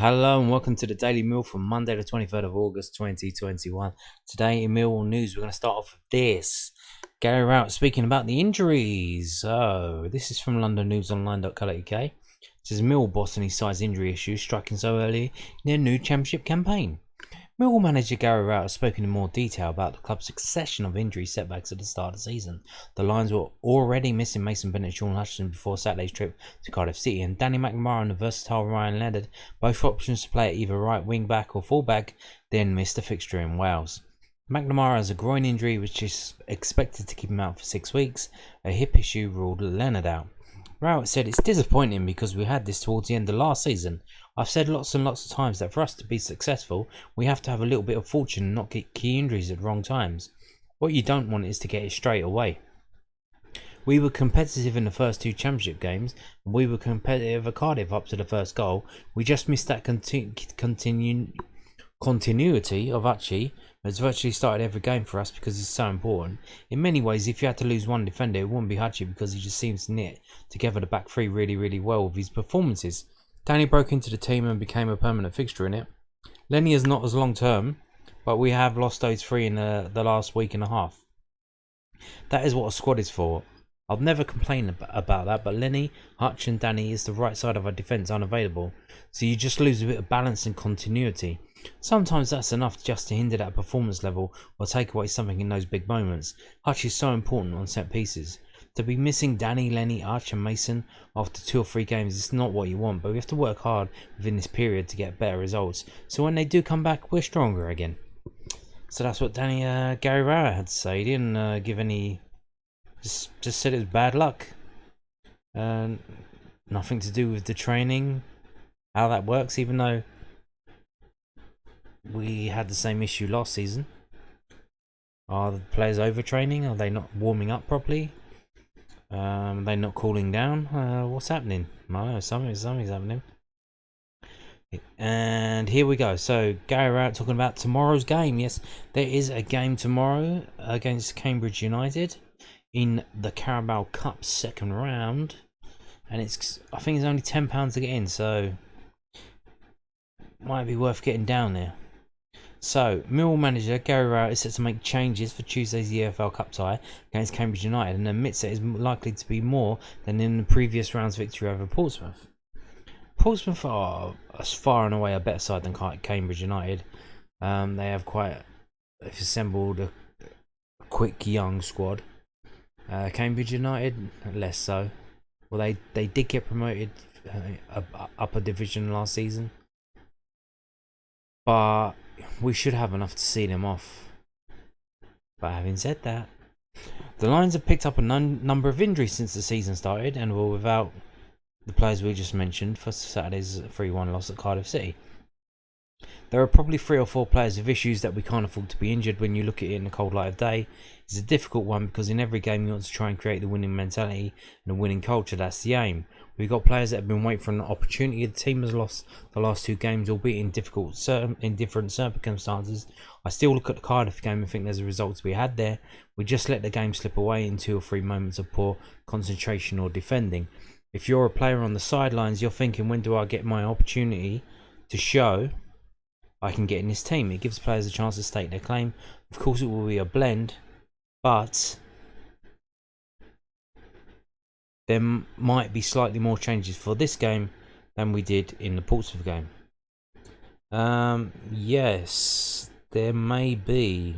Hello and welcome to the Daily Mill for Monday the 23rd of August 2021. Today in Millwall News we're going to start off with this. Gary Rowett speaking about the injuries. So this is from londonnewsonline.co.uk. It says Millwall boss and his side's injury issues striking so early in their new championship campaign. Millwall manager Gary Rowett has spoken in more detail about the club's succession of injury setbacks at the start of the season. The Lions were already missing Mason Bennett and Sean Hutchinson before Saturday's trip to Cardiff City, and Danny McNamara and the versatile Ryan Leonard, both options to play at either right wing back or full back, then missed a fixture in Wales. McNamara has a groin injury which is expected to keep him out for 6 weeks. A hip issue ruled Leonard out. Rowett said, "It's disappointing because we had this towards the end of last season. I've said lots and lots of times that for us to be successful, we have to have a little bit of fortune and not get key injuries at wrong times. What you don't want is to get it straight away. We were competitive in the first two championship games, and we were competitive at Cardiff up to the first goal. We just missed that continuity of Archie. It's virtually started every game for us because it's so important. In many ways, if you had to lose one defender, it wouldn't be Hutchie because he just seems to knit together the back three really well with his performances. Danny broke into the team and became a permanent fixture in it. Lenny is not as long term, but we have lost those three in the last week and a half. That is what a squad is for. I'll never complain about that, but Lenny, Hutch and Danny is the right side of our defence unavailable, so you just lose a bit of balance and continuity. Sometimes that's enough just to hinder that performance level or take away something in those big moments. Hutch is so important on set pieces. To be missing Danny, Lenny, Hutch and Mason after 2 or 3 games is not what you want, but we have to work hard within this period to get better results. So when they do come back, we're stronger again." So that's what Gary Rowett had to say. He didn't give any... Just said it was bad luck. Nothing to do with the training, how that works, even though we had the same issue last season. Are the players overtraining? Are they not warming up properly? Are they not cooling down? What's happening? No, something's happening. And here we go. So Gary Rowett talking about tomorrow's game. Yes, there is a game tomorrow against Cambridge United in the Carabao Cup second round, and I think it's only £10 to get in, so might be worth getting down there. So, Millwall manager Gary Rowett is set to make changes for Tuesday's EFL Cup tie against Cambridge United and admits it is likely to be more than in the previous round's victory over Portsmouth. Portsmouth are far and away a better side than Cambridge United. They've assembled a quick young squad. Cambridge United, less so. Well, they did get promoted upper division last season, but we should have enough to see them off. But having said that, the Lions have picked up a number of injuries since the season started and were without the players we just mentioned for Saturday's 3-1 loss at Cardiff City. There are probably 3 or 4 players with issues that we can't afford to be injured when you look at it in the cold light of day. It's a difficult one because in every game you want to try and create the winning mentality and a winning culture. That's the aim. We've got players that have been waiting for an opportunity. The team has lost the last 2 games, albeit in different circumstances. I still look at the Cardiff game and think there's a result to be had there. We just let the game slip away in 2 or 3 moments of poor concentration or defending. If you're a player on the sidelines, you're thinking, when do I get my opportunity to show I can get in this team? It gives players a chance to stake their claim. Of course it will be a blend, but there might be slightly more changes for this game than we did in the Portsmouth game. Yes, there may be.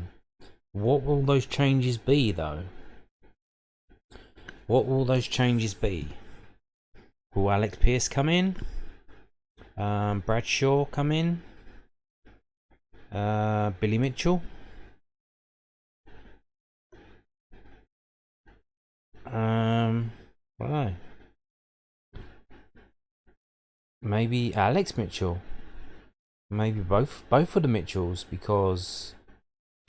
What will those changes be, though? What will those changes be? Will Alex Pearce come in? Bradshaw come in? Billy Mitchell? I don't know. Maybe Alex Mitchell. Maybe both of the Mitchells, because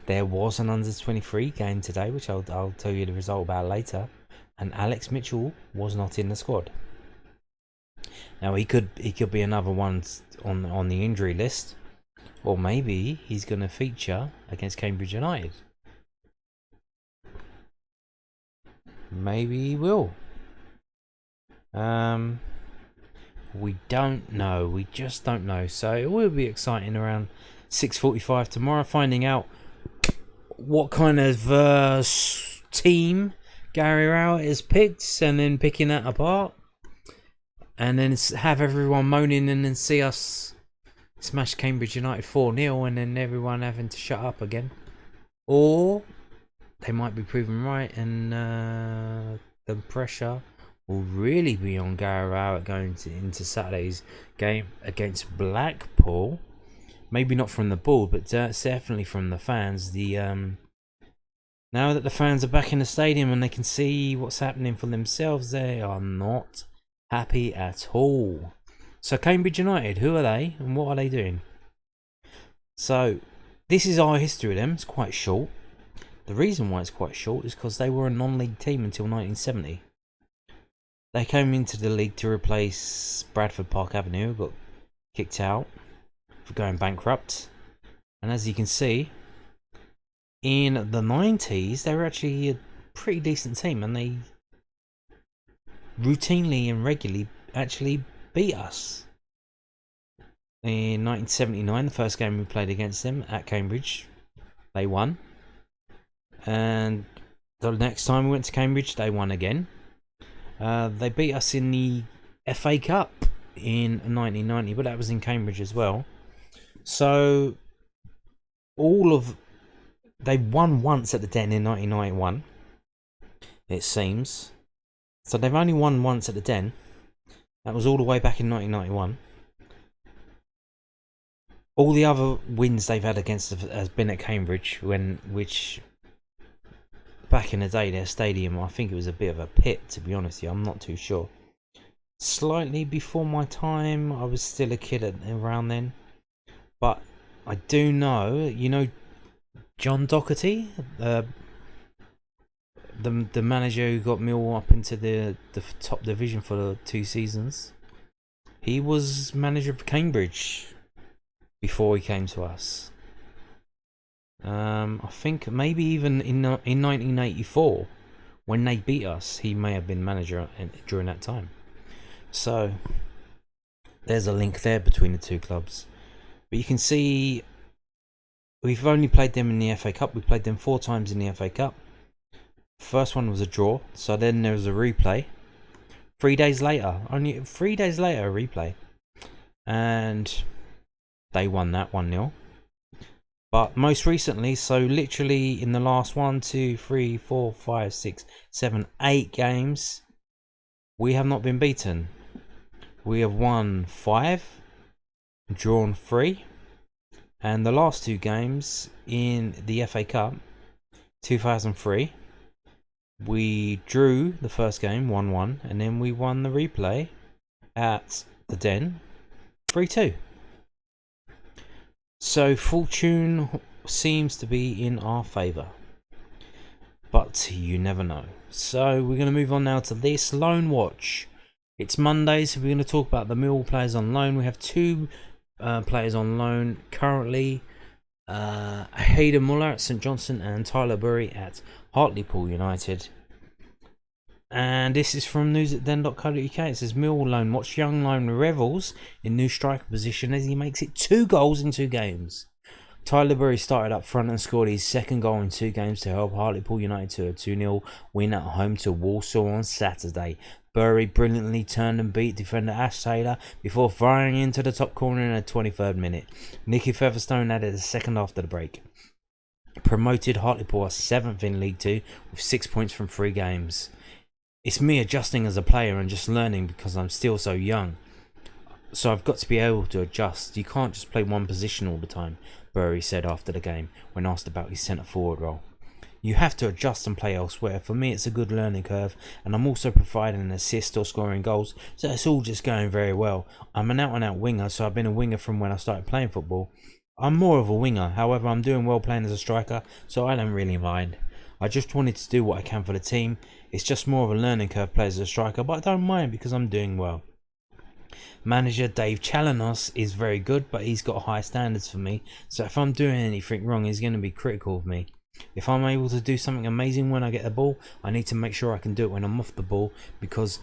there was an under-23 game today, which I'll tell you the result about later, and Alex Mitchell was not in the squad. Now he could be another one on the injury list, or maybe he's going to feature against Cambridge United. Maybe he will. We don't know. We just don't know. So it will be exciting around 6:45 tomorrow, finding out what kind of team Gary Rowett has picked, and then picking that apart, and then have everyone moaning and then see us smash Cambridge United 4-0, and then everyone having to shut up again. Or they might be proven right, and the pressure will really be on Gary Rowett going into Saturday's game against Blackpool. Maybe not from the board, but definitely from the fans. Now that the fans are back in the stadium and they can see what's happening for themselves, they are not happy at all. So Cambridge United, who are they and what are they doing? So this is our history of them. It's quite short. The reason why it's quite short is because they were a non-league team until 1970. They came into the league to replace Bradford Park Avenue, who got kicked out for going bankrupt. And as you can see, in the 90s, they were actually a pretty decent team, and they routinely and regularly actually beat us. In 1979, the first game we played against them at Cambridge, they won. And the next time we went to Cambridge, they won again. They beat us in the FA Cup in 1990, but that was in Cambridge as well. So they won once at the Den in 1991, it seems. So they've only won once at the Den. That was all the way back in 1991. All the other wins they've had against us has been at Cambridge, which back in the day, their stadium, I think it was a bit of a pit, to be honest with you. I'm not too sure. Slightly before my time, I was still a kid around then. But I do know, John Doherty, the manager who got Millwall up into the top division for the 2 seasons. He was manager of Cambridge before he came to us. I think maybe even in 1984, when they beat us, he may have been manager during that time. So there's a link there between the two clubs. But you can see we've only played them in the FA Cup. We played them 4 times in the FA Cup. First one was a draw, so then there was a replay. 3 days later, only 3 days later, a replay. And they won that 1-0. But most recently, so literally in the last 1, 2, 3, 4, 5, 6, 7, 8 games, we have not been beaten. We have won 5, drawn 3, and the last 2 games in the FA Cup, 2003, we drew the first game 1-1, and then we won the replay at the Den 3-2. So fortune seems to be in our favour, but you never know. So we're going to move on now to this Loanwatch. It's Monday, so we're going to talk about the Millwall players on loan. We have 2 players on loan currently. Hayden Muller at St Johnstone and Tyler Burey at Hartlepool United. And this is from news@den.co.uk. It says Millwall Loanwatch young line revels in new striker position as he makes it 2 goals in 2 games. Tyler Burey started up front and scored his 2nd goal in 2 games to help Hartlepool United to a 2-0 win at home to Walsall on Saturday. Burey brilliantly turned and beat defender Ash Taylor before firing into the top corner in the 23rd minute. Nicky Featherstone added a 2nd after the break. Promoted Hartlepool are 7th in League 2 with 6 points from 3 games. It's me adjusting as a player and just learning because I'm still so young. So I've got to be able to adjust. You can't just play one position all the time, Burey said after the game when asked about his centre forward role. You have to adjust and play elsewhere. For me, it's a good learning curve, and I'm also providing an assist or scoring goals, so it's all just going very well. I'm an out-and-out winger, so I've been a winger from when I started playing football. I'm more of a winger, however I'm doing well playing as a striker, so I don't really mind. I just wanted to do what I can for the team. It's just more of a learning curve playing as a striker, but I don't mind because I'm doing well. Manager Dave Chalanos is very good, but he's got high standards for me, so if I'm doing anything wrong, he's going to be critical of me. If I'm able to do something amazing when I get the ball, I need to make sure I can do it when I'm off the ball, because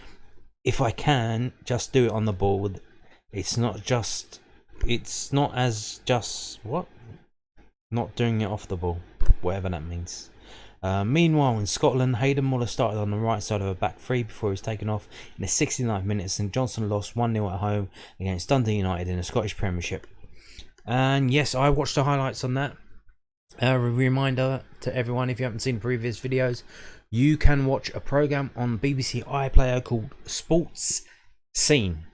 if I can just do it on the ball, it's not as just what? Not doing it off the ball, whatever that means. Meanwhile, in Scotland, Hayden Muller started on the right side of a back three before he was taken off in the 69th minute. St Johnstone lost 1-0 at home against Dundee United in the Scottish Premiership. And yes, I watched the highlights on that. A reminder to everyone, if you haven't seen previous videos, you can watch a program on BBC iPlayer called Sports Scene.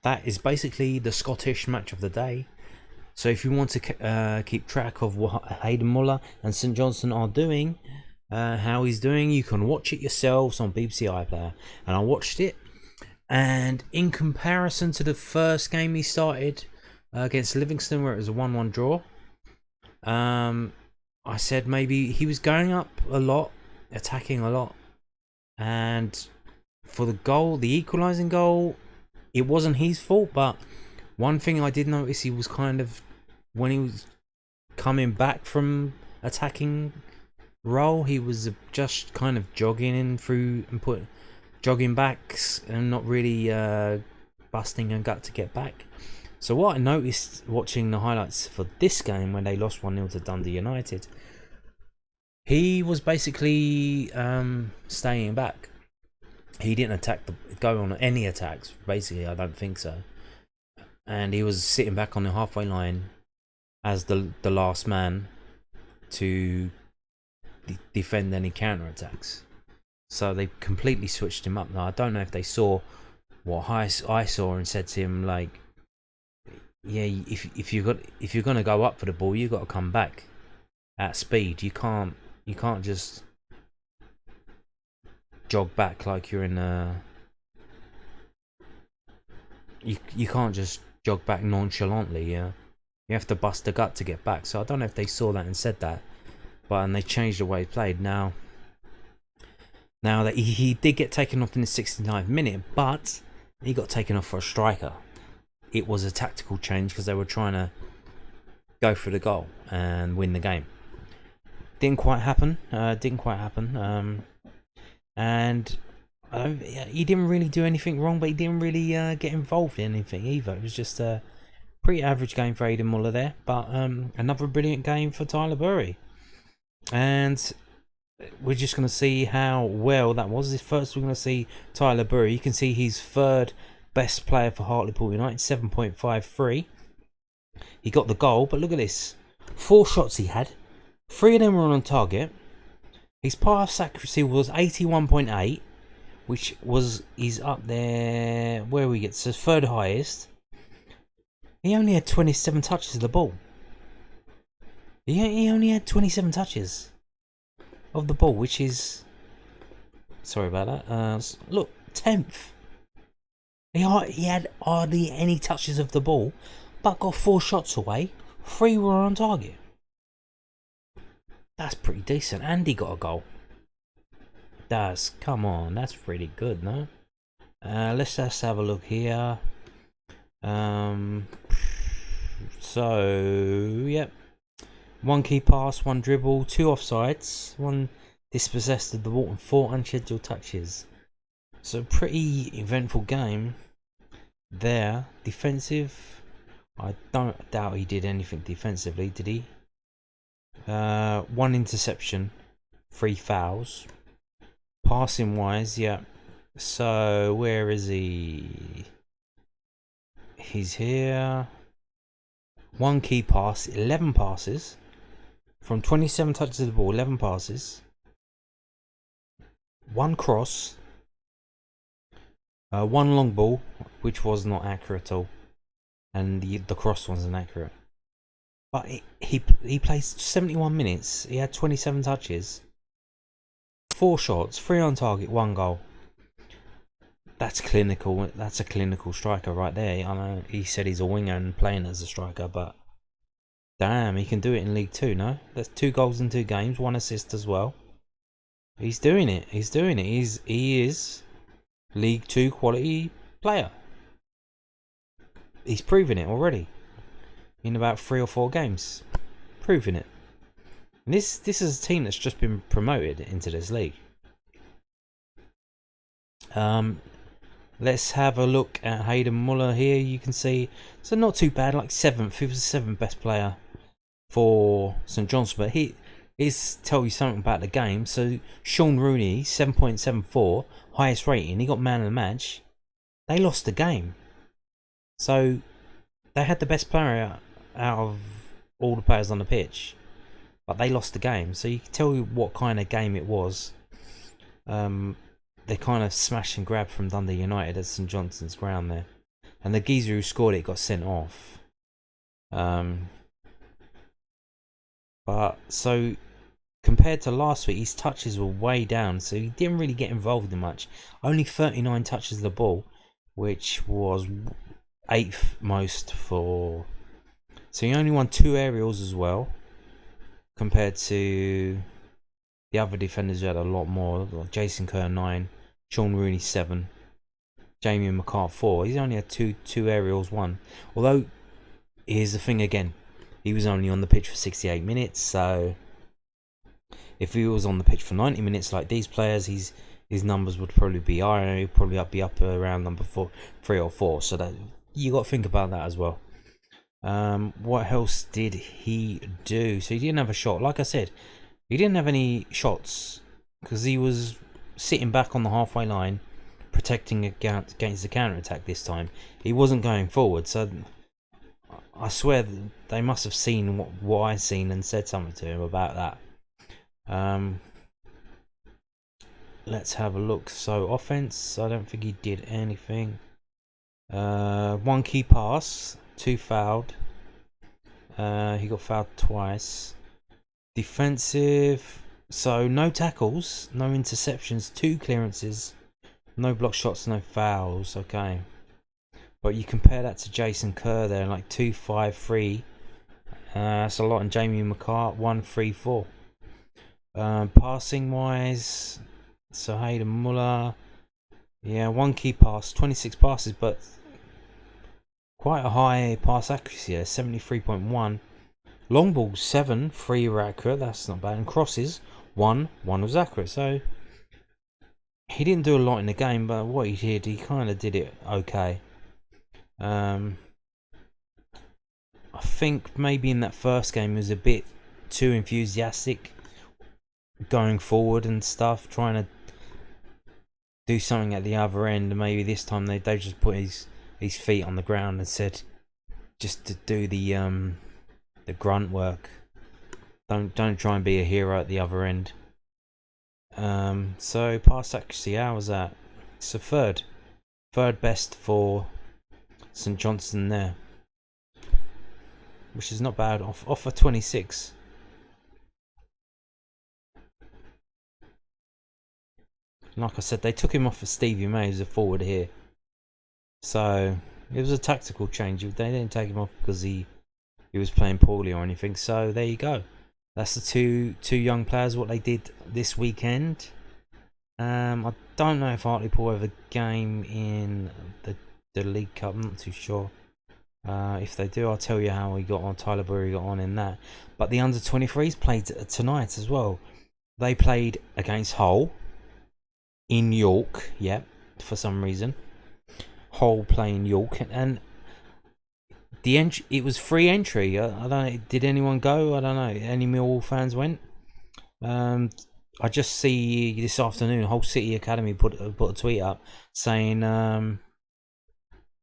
That is basically the Scottish match of the day. So if you want to keep track of what Hayden Muller and St Johnstone are doing, how he's doing, you can watch it yourselves on BBC iPlayer. And I watched it, and in comparison to the first game he started against Livingston, where it was a 1-1 draw, I said maybe he was going up a lot, attacking a lot, and for the goal, the equalising goal, it wasn't his fault. But one thing I did notice, he was kind of, when he was coming back from attacking role, he was just kind of jogging in through and jogging backs and not really busting a gut to get back. So what I noticed watching the highlights for this game, when they lost 1-0 to Dundee United, he was basically staying back. He didn't go on any attacks, basically. I don't think so. And he was sitting back on the halfway line as the last man to defend any counter attacks. So they completely switched him up. Now I don't know if they saw what I saw and said to him, like, yeah, if you're gonna go up for the ball, you got to come back at speed. You can't just jog back like you're in a. You can't just jog back nonchalantly. Yeah, you have to bust a gut to get back. So I don't know if they saw that and said that, and they changed the way he played. Now that he did get taken off in the 69th minute, but he got taken off for a striker. It was a tactical change because they were trying to go for the goal and win the game. Didn't quite happen. And he didn't really do anything wrong, but he didn't really get involved in anything either. It was just a pretty average game for Hayden Muller there, but another brilliant game for Tyler Burey. And we're just going to see how well that was. First, we're going to see Tyler Burey. You can see he's third best player for Hartlepool United, 7.53. He got the goal, but look at this. 4 shots he had. 3 of them were on target. His pass accuracy was 81.8, which he's up there, where we get to third highest. He only had 27 touches of the ball. He only had 27 touches of the ball, which is, sorry about that. Look, 10th. He had hardly any touches of the ball, but got 4 shots away. 3 were on target. That's pretty decent. And he got a goal. Come on, that's pretty good, no? Let's just have a look here. So, yep. 1 key pass, 1 dribble, 2 offsides, 1 dispossessed of the ball, and 4 unscheduled touches. So, pretty eventful game there. Defensive, I don't doubt he did anything defensively, did he? 1 interception, 3 fouls. Passing wise, yeah. So, where is he? He's here. 1 key pass, 11 passes. From 27 touches of the ball, 11 passes. 1 cross. 1 long ball, which was not accurate at all. And the cross wasn't accurate. But he played 71 minutes. He had 27 touches. 4 shots, 3 on target, 1 goal. That's clinical. That's a clinical striker right there. I know he said he's a winger and playing as a striker, but damn, he can do it in League 2, no? That's 2 goals in 2 games, 1 assist as well. He's doing it. He is League 2 quality player. He's proven it already in about 3 or 4 games. Proving it. And this is a team that's just been promoted into this league. Let's have a look at Hayden Muller here. You can see, so not too bad, like 7th. He was the 7th best player for St Johnstone, but he is tell you something about the game. So Sean Rooney, 7.74, highest rating. He got man of the match. They lost the game, so they had the best player out of all the players on the pitch, but they lost the game. So you can tell you what kind of game it was. They kind of smash and grab from Dundee United at St Johnstone's ground there, and the geezer who scored it got sent off. But so compared to last week, his touches were way down, so he didn't really get involved in much. Only 39 touches of the ball, which was 8th most for. So he only won 2 aerials as well, compared to the other defenders who had a lot more, like Jason Kerr 9, Sean Rooney 7, Jamie McCart 4. He's only had two aerials, 1. Although, here's the thing again, he was only on the pitch for 68 minutes, so if he was on the pitch for 90 minutes like these players, his numbers would probably be higher. He'd probably be up around number 3 or 4. So that you got to think about that as well. What else did he do? So he didn't have a shot. Like I said, he didn't have any shots because he was sitting back on the halfway line, protecting against the counter attack this time. He wasn't going forward. So I swear they must have seen what I seen and said something to him about that. Let's have a look. So offense, I don't think he did anything. 1 key pass, 2 fouled. He got fouled twice. Defensive, so no tackles, no interceptions, 2 clearances, no block shots, no fouls. Okay, but you compare that to Jason Kerr there, like 2, 5, 3. That's a lot. And Jamie McCart 1, 3, 4. Passing wise, so Hayden Muller, yeah, 1 key pass, 26 passes, but quite a high pass accuracy there, 73.1. Long balls 7, 3 were accurate, that's not bad. And crosses 1 was accurate. So he didn't do a lot in the game, but what he did, he kind of did it okay. I think maybe in that first game he was a bit too enthusiastic, going forward and stuff, trying to do something at the other end. And maybe this time they just put his feet on the ground and said just to do the grunt work. Don't try and be a hero at the other end. So pass accuracy, how was that? It's a third best for St Johnstone there, which is not bad. Off for 26. Like I said, they took him off for Stevie May as a forward here, so it was a tactical change. They didn't take him off because he was playing poorly or anything. So there you go. That's the two young players, what they did this weekend. I don't know if Hartlepool have a game in the League Cup. I'm not too sure. If they do, I'll tell you how he got on. Tyler Burey got on in that. But the under-23s played tonight as well. They played against Hull in York. Yep, for some reason. Hull playing York, and it was free entry. I don't know. Did anyone go? I don't know. Any Millwall fans went? I just see this afternoon Hull City Academy put a tweet up saying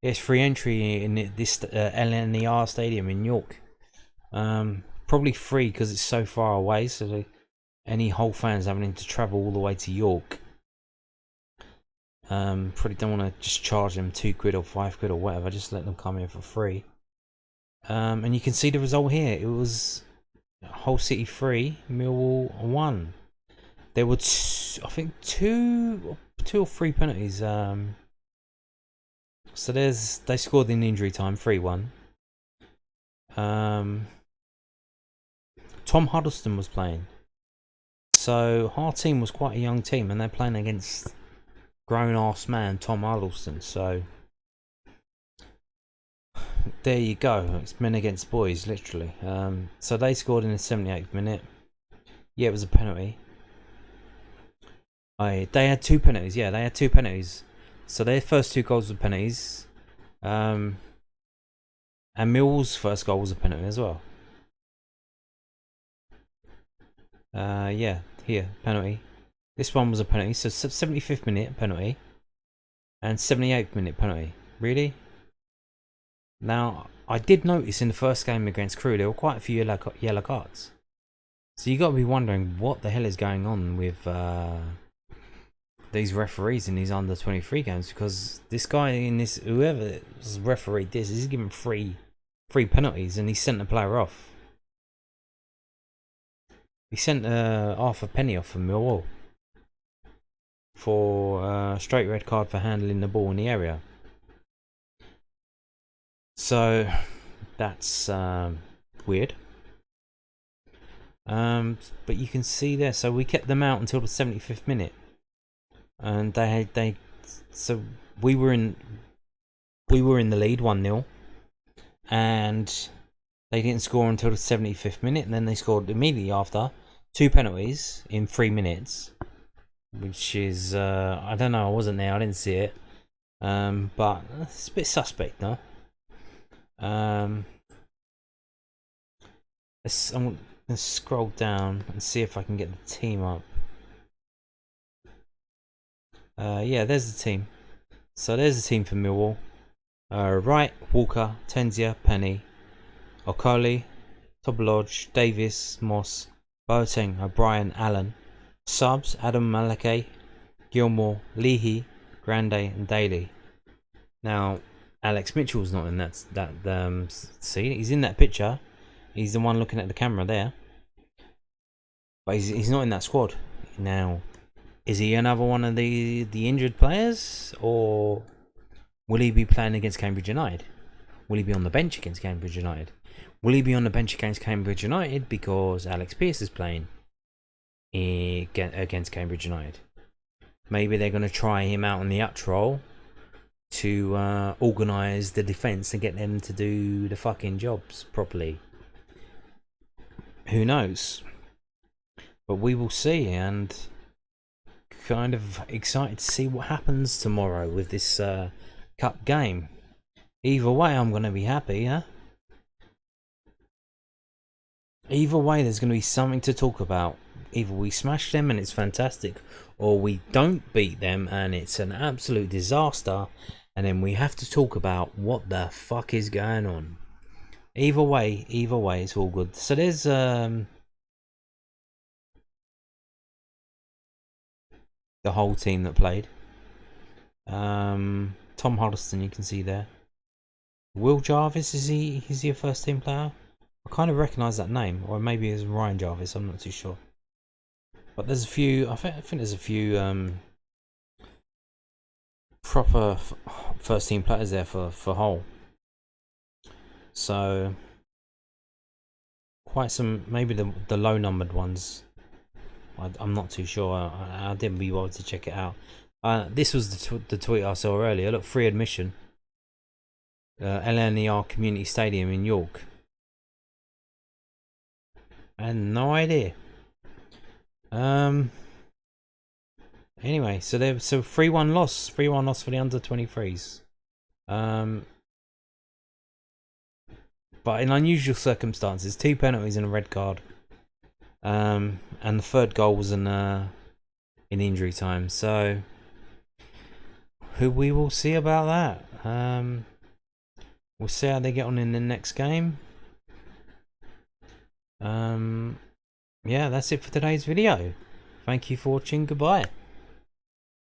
it's free entry in this LNER Stadium in York. Probably free because it's so far away. So any Hull fans having to travel all the way to York, probably don't want to just charge them £2 or £5 or whatever. Just let them come here for free. And you can see the result here. It was Hull City 3, Millwall 1. There were I think two or 3 penalties. So they scored in injury time, 3-1. Tom Huddleston was playing. So our team was quite a young team, and they're playing against grown-ass man Tom Huddleston. So there you go. It's men against boys, literally. So they scored in the 78th minute. Yeah, it was a penalty. They had 2 penalties. Yeah, they had 2 penalties. So their first 2 goals were penalties. And Mill's first goal was a penalty as well. Yeah, here, penalty. This one was a penalty. So 75th minute penalty. And 78th minute penalty. Really? Now, I did notice in the first game against Crewe, there were quite a few yellow cards. So you got to be wondering what the hell is going on with these referees in these under 23 games, because this guy in this, whoever refereed this, is given three penalties and he sent the player off. He sent Arthur Penny off from Millwall for straight red card for handling the ball in the area. So that's weird. But you can see there, so we kept them out until the 75th minute, and so we were in the lead 1-0, and they didn't score until the 75th minute, and then they scored immediately after 2 penalties in 3 minutes, which is I don't know, I wasn't there, I didn't see it, but it's a bit suspect, no? Let's scroll down and see if I can get the team up. Yeah, there's the team. So there's the team for Millwall. Wright, Walker, Tenzia, Penny, Okoli, Tobolodge, Davis, Moss, Boateng, O'Brien, Allen. Subs: Adam Malake, Gilmore, Leahy, Grande, and Daly. Now, Alex Mitchell's not in that scene. He's in that picture. He's the one looking at the camera there. But he's not in that squad. Now, is he another one of the injured players? Or will he be playing against Cambridge United? Will he be on the bench against Cambridge United? Will he be on the bench against Cambridge United because Alex Pearce is playing against Cambridge United? Maybe they're going to try him out on the up role to organise the defence and get them to do the fucking jobs properly. Who knows? But we will see, and kind of excited to see what happens tomorrow with this cup game. Either way, I'm going to be happy, huh? Either way, there's going to be something to talk about. Either we smash them and it's fantastic, or we don't beat them and it's an absolute disaster, and then we have to talk about what the fuck is going on. Either way, it's all good. So there's the whole team that played. Tom Huddleston, you can see there. Will Jarvis, is he a first team player? I kind of recognise that name, or maybe it's Ryan Jarvis, I'm not too sure. But there's a few, I think there's a few proper first team players there for Hull. So quite some, maybe the low numbered ones. I'm not too sure. I didn't be able to check it out. This was the tweet I saw earlier. Look, free admission. LNER Community Stadium in York. I had no idea. Anyway, so 3-1 loss. 3-1 loss for the under 23s. But in unusual circumstances, 2 penalties and a red card. And the third goal was in injury time. So who we will see about that. We'll see how they get on in the next game. Yeah, that's it for today's video. Thank you for watching. Goodbye.